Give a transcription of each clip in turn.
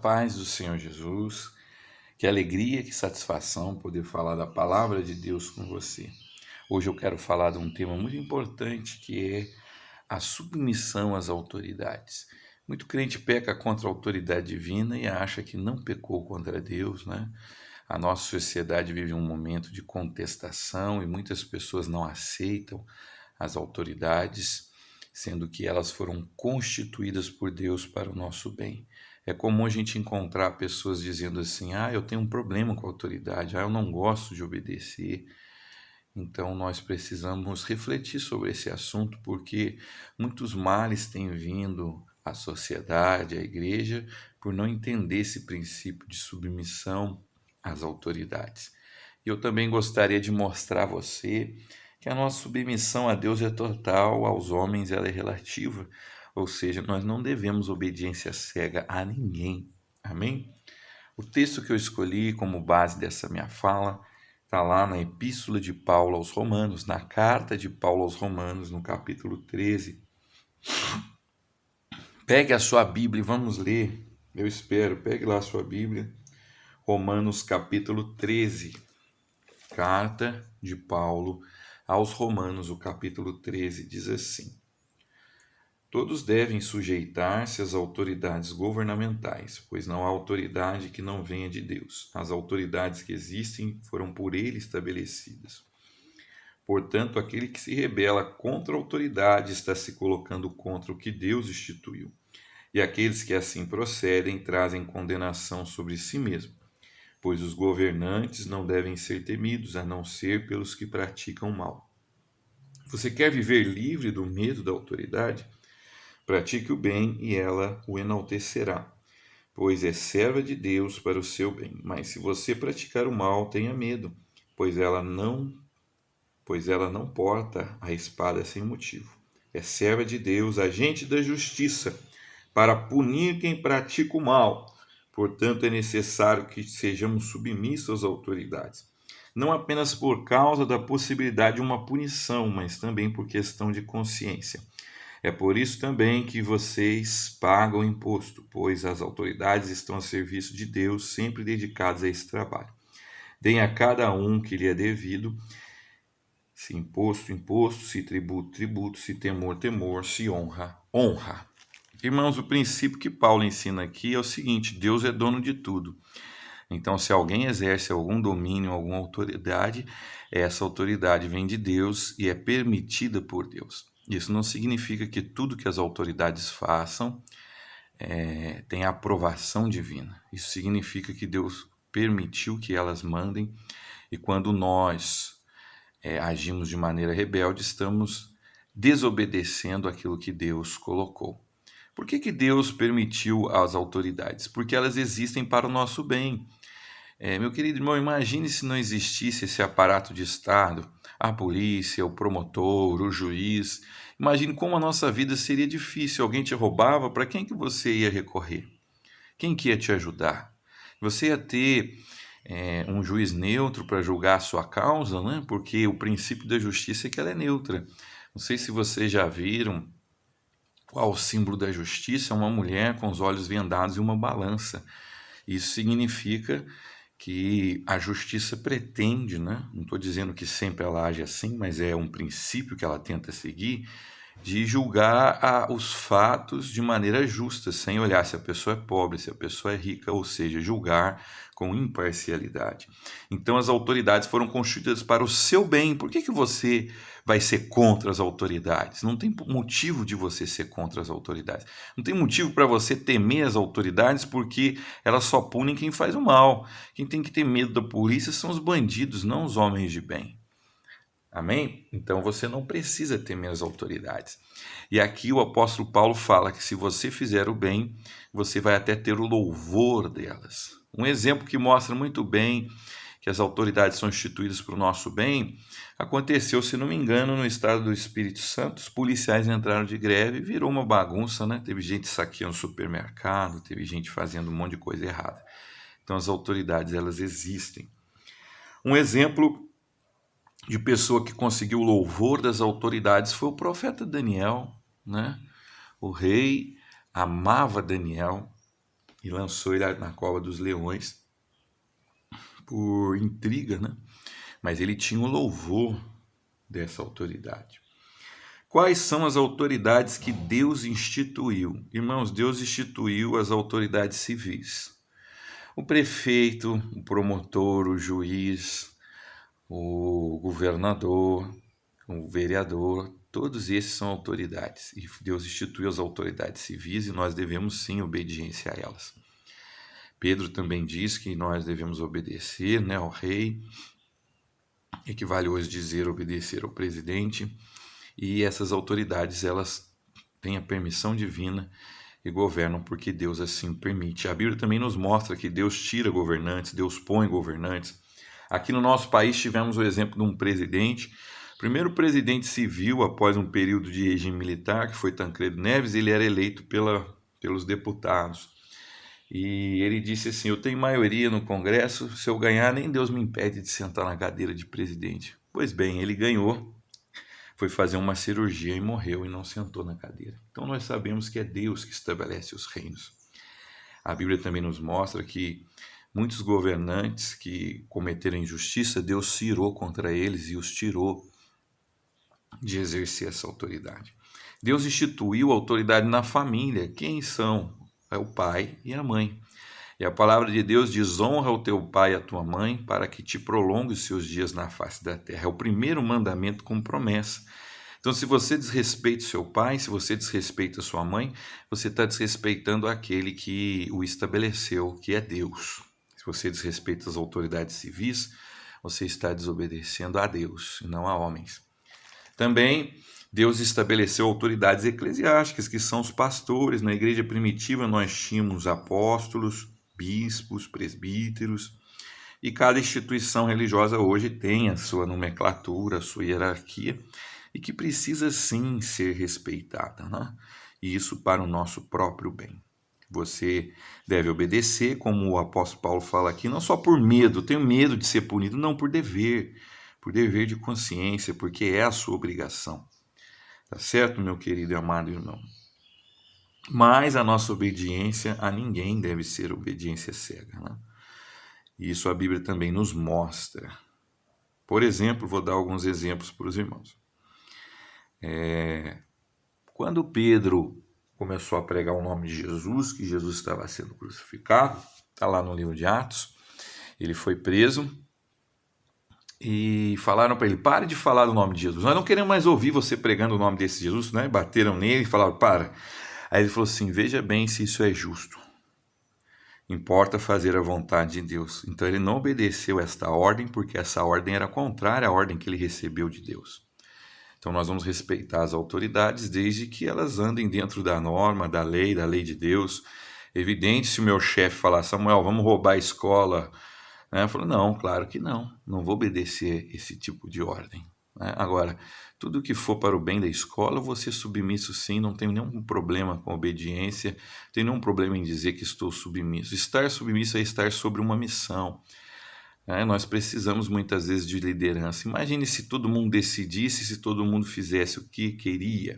paz do Senhor Jesus. Que alegria, que satisfação poder falar da palavra de Deus com você. Hoje eu quero falar de um tema muito importante que é a submissão às autoridades. Muito crente peca contra a autoridade divina e acha que não pecou contra Deus, né? A nossa sociedade vive um momento de contestação e muitas pessoas não aceitam as autoridades, sendo que elas foram constituídas por Deus para o nosso bem. É comum a gente encontrar pessoas dizendo assim: eu tenho um problema com a autoridade, eu não gosto de obedecer. Então nós precisamos refletir sobre esse assunto, porque muitos males têm vindo à sociedade, à igreja, por não entender esse princípio de submissão às autoridades. E eu também gostaria de mostrar a você que a nossa submissão a Deus é total, aos homens ela é relativa, ou seja, nós não devemos obediência cega a ninguém. Amém? O texto que eu escolhi como base dessa minha fala está lá na Epístola de Paulo aos Romanos, na carta de Paulo aos Romanos, no capítulo 13. Pegue a sua Bíblia e vamos ler. Eu espero, pegue lá a sua Bíblia. Romanos capítulo 13. Carta de Paulo aos Romanos, o capítulo 13, diz assim: Todos devem sujeitar-se às autoridades governamentais, pois não há autoridade que não venha de Deus. As autoridades que existem foram por ele estabelecidas. Portanto, aquele que se rebela contra a autoridade está se colocando contra o que Deus instituiu. E aqueles que assim procedem trazem condenação sobre si mesmos, pois os governantes não devem ser temidos, a não ser pelos que praticam mal. Você quer viver livre do medo da autoridade? Pratique o bem e ela o enaltecerá, pois é serva de Deus para o seu bem. Mas se você praticar o mal, tenha medo, pois ela não porta a espada sem motivo. É serva de Deus, agente da justiça, para punir quem pratica o mal. Portanto, é necessário que sejamos submissos às autoridades, não apenas por causa da possibilidade de uma punição, mas também por questão de consciência. É por isso também que vocês pagam imposto, pois as autoridades estão a serviço de Deus, sempre dedicadas a esse trabalho. Deem a cada um que lhe é devido, se imposto, imposto, se tributo, tributo, se temor, temor, se honra, honra. Irmãos, o princípio que Paulo ensina aqui é o seguinte: Deus é dono de tudo. Então, se alguém exerce algum domínio, alguma autoridade, essa autoridade vem de Deus e é permitida por Deus. Isso não significa que tudo que as autoridades façam tem aprovação divina. Isso significa que Deus permitiu que elas mandem, e quando nós agimos de maneira rebelde, estamos desobedecendo aquilo que Deus colocou. Por que Deus permitiu as autoridades? Porque elas existem para o nosso bem. Meu querido irmão, imagine se não existisse esse aparato de Estado, a polícia, o promotor, o juiz. Imagine como a nossa vida seria difícil. Alguém te roubava, para quem que você ia recorrer? Quem que ia te ajudar? Você ia ter um juiz neutro para julgar a sua causa, né? Porque o princípio da justiça é que ela é neutra. Não sei se vocês já viram qual o símbolo da justiça: é uma mulher com os olhos vendados e uma balança. Isso significa que a justiça pretende, né? Não estou dizendo que sempre ela age assim, mas é um princípio que ela tenta seguir, de julgar os fatos de maneira justa, sem olhar se a pessoa é pobre, se a pessoa é rica, ou seja, julgar com imparcialidade. Então as autoridades foram constituídas para o seu bem. Por que você vai ser contra as autoridades? Não tem motivo de você ser contra as autoridades. Não tem motivo para você temer as autoridades, porque elas só punem quem faz o mal. Quem tem que ter medo da polícia são os bandidos, não os homens de bem. Amém? Então você não precisa temer as autoridades. E aqui o apóstolo Paulo fala que se você fizer o bem, você vai até ter o louvor delas. Um exemplo que mostra muito bem que as autoridades são instituídas para o nosso bem aconteceu, se não me engano, no estado do Espírito Santo. Os policiais entraram de greve e virou uma bagunça, né? Teve gente saqueando supermercado, teve gente fazendo um monte de coisa errada. Então as autoridades, elas existem. Um exemplo de pessoa que conseguiu o louvor das autoridades foi o profeta Daniel, né? O rei amava Daniel, e lançou ele na cova dos leões por intriga, né? Mas ele tinha o louvor dessa autoridade. Quais são as autoridades que Deus instituiu? Irmãos, Deus instituiu as autoridades civis. O prefeito, o promotor, o juiz, o governador, o vereador, todos esses são autoridades. E Deus instituiu as autoridades civis e nós devemos sim obediência a elas. Pedro também diz que nós devemos obedecer, né, ao rei. Equivale hoje dizer obedecer ao presidente. E essas autoridades, elas têm a permissão divina e governam porque Deus assim permite. A Bíblia também nos mostra que Deus tira governantes, Deus põe governantes. Aqui no nosso país tivemos o exemplo de um presidente, primeiro presidente civil após um período de regime militar, que foi Tancredo Neves. Ele era eleito pelos deputados. E ele disse assim: eu tenho maioria no Congresso, se eu ganhar, nem Deus me impede de sentar na cadeira de presidente. Pois bem, ele ganhou, foi fazer uma cirurgia e morreu e não sentou na cadeira. Então nós sabemos que é Deus que estabelece os reinos. A Bíblia também nos mostra que muitos governantes que cometeram injustiça, Deus se irou contra eles e os tirou de exercer essa autoridade. Deus instituiu a autoridade na família. Quem são? É o pai e a mãe. E a palavra de Deus diz: honra o teu pai e a tua mãe, para que te prolongue os seus dias na face da terra. É o primeiro mandamento com promessa. Então, se você desrespeita o seu pai, se você desrespeita a sua mãe, você está desrespeitando aquele que o estabeleceu, que é Deus. Se você desrespeita as autoridades civis, você está desobedecendo a Deus e não a homens. Também Deus estabeleceu autoridades eclesiásticas, que são os pastores. Na igreja primitiva nós tínhamos apóstolos, bispos, presbíteros, e cada instituição religiosa hoje tem a sua nomenclatura, a sua hierarquia, e que precisa sim ser respeitada, né? E isso para o nosso próprio bem. Você deve obedecer, como o apóstolo Paulo fala aqui, não só por medo, tenho medo de ser punido, não, por dever de consciência, porque é a sua obrigação. Tá certo, meu querido e amado irmão? Mas a nossa obediência a ninguém deve ser obediência cega, né? E isso a Bíblia também nos mostra. Por exemplo, vou dar alguns exemplos para os irmãos. Quando Pedro começou a pregar o nome de Jesus, que Jesus estava sendo crucificado, está lá no livro de Atos, ele foi preso e falaram para ele: pare de falar do nome de Jesus, nós não queremos mais ouvir você pregando o nome desse Jesus, né? Bateram nele e falaram: para. Aí ele falou assim: veja bem se isso é justo. Importa fazer a vontade de Deus. Então ele não obedeceu esta ordem, porque essa ordem era contrária à ordem que ele recebeu de Deus. Então nós vamos respeitar as autoridades desde que elas andem dentro da norma, da lei de Deus. Evidente, se o meu chefe falar: Samuel, vamos roubar a escola, né? Eu falo: não, claro que não vou obedecer esse tipo de ordem, né? Agora, tudo que for para o bem da escola, eu vou ser submisso sim, não tenho nenhum problema com obediência, não tenho nenhum problema em dizer que estou submisso. Estar submisso é estar sobre uma missão. Nós precisamos muitas vezes de liderança. Imagine se todo mundo decidisse, se todo mundo fizesse o que queria.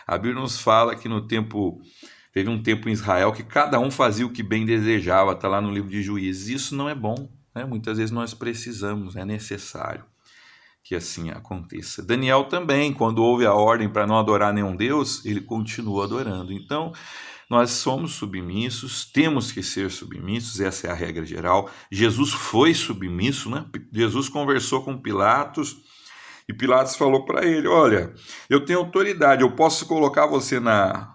A Bíblia nos fala que teve um tempo em Israel que cada um fazia o que bem desejava, está lá no livro de Juízes. Isso não é bom, né? Muitas vezes nós precisamos, é necessário que assim aconteça. Daniel também, quando houve a ordem para não adorar nenhum Deus, ele continuou adorando. Então, nós somos submissos, temos que ser submissos, essa é a regra geral. Jesus foi submisso, né? Jesus conversou com Pilatos e Pilatos falou para ele: olha, eu tenho autoridade, eu posso colocar você na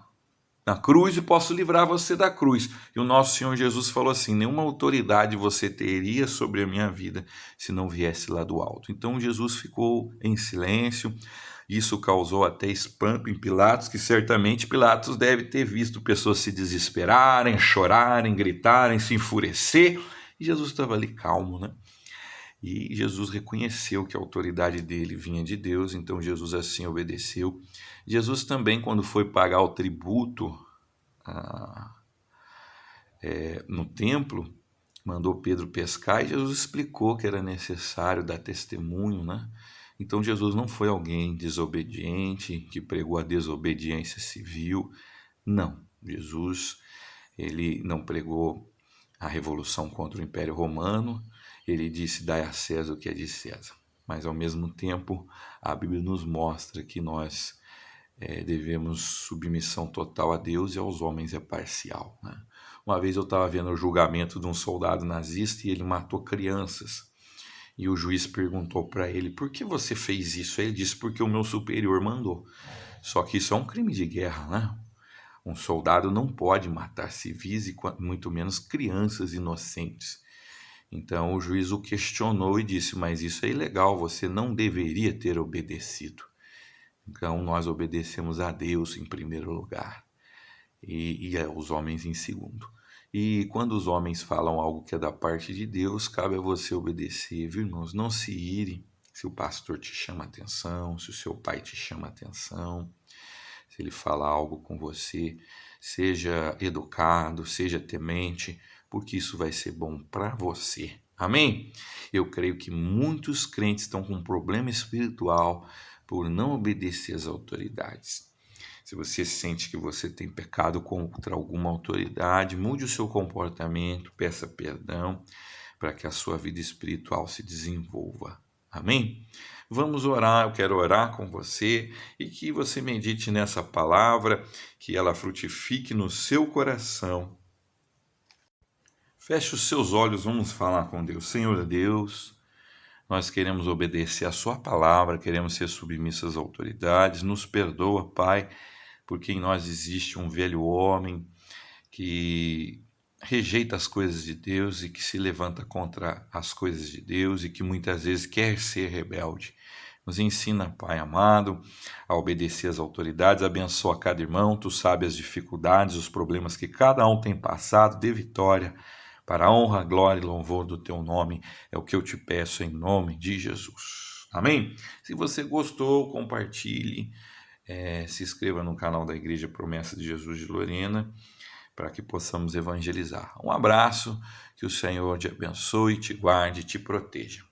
cruz e posso livrar você da cruz. E o nosso Senhor Jesus falou assim: nenhuma autoridade você teria sobre a minha vida se não viesse lá do alto. Então Jesus ficou em silêncio. Isso causou até espanto em Pilatos, que certamente Pilatos deve ter visto pessoas se desesperarem, chorarem, gritarem, se enfurecer. E Jesus estava ali calmo, né? E Jesus reconheceu que a autoridade dele vinha de Deus, então Jesus assim obedeceu. Jesus também, quando foi pagar o tributo no templo, mandou Pedro pescar e Jesus explicou que era necessário dar testemunho, né? Então Jesus não foi alguém desobediente, que pregou a desobediência civil. Não, Jesus, ele não pregou a revolução contra o Império Romano, ele disse: dai a César o que é de César. Mas, ao mesmo tempo, a Bíblia nos mostra que nós devemos submissão total a Deus, e aos homens é parcial, né? Uma vez eu estava vendo o julgamento de um soldado nazista e ele matou crianças. E o juiz perguntou para ele: por que você fez isso? Ele disse: porque o meu superior mandou. Só que isso é um crime de guerra, né? Um soldado não pode matar civis e muito menos crianças inocentes. Então o juiz o questionou e disse: mas isso é ilegal, você não deveria ter obedecido. Então nós obedecemos a Deus em primeiro lugar e aos homens em segundo. E quando os homens falam algo que é da parte de Deus, cabe a você obedecer, viu, irmãos? Não se ire se o pastor te chama atenção, se o seu pai te chama atenção, se ele fala algo com você. Seja educado, seja temente, porque isso vai ser bom para você. Amém? Eu creio que muitos crentes estão com um problema espiritual por não obedecer às autoridades. Se você sente que você tem pecado contra alguma autoridade, mude o seu comportamento, peça perdão, para que a sua vida espiritual se desenvolva. Amém? Vamos orar, eu quero orar com você e que você medite nessa palavra, que ela frutifique no seu coração. Feche os seus olhos, vamos falar com Deus. Senhor Deus, nós queremos obedecer a sua palavra, queremos ser submissos às autoridades. Nos perdoa, Pai, porque em nós existe um velho homem que rejeita as coisas de Deus e que se levanta contra as coisas de Deus e que muitas vezes quer ser rebelde. Nos ensina, Pai amado, a obedecer às autoridades, abençoa cada irmão, Tu sabes as dificuldades, os problemas que cada um tem passado, dê vitória para a honra, glória e louvor do Teu nome, é o que eu te peço em nome de Jesus. Amém? Se você gostou, compartilhe, se inscreva no canal da Igreja Promessa de Jesus de Lorena, para que possamos evangelizar. Um abraço, que o Senhor te abençoe, te guarde e te proteja.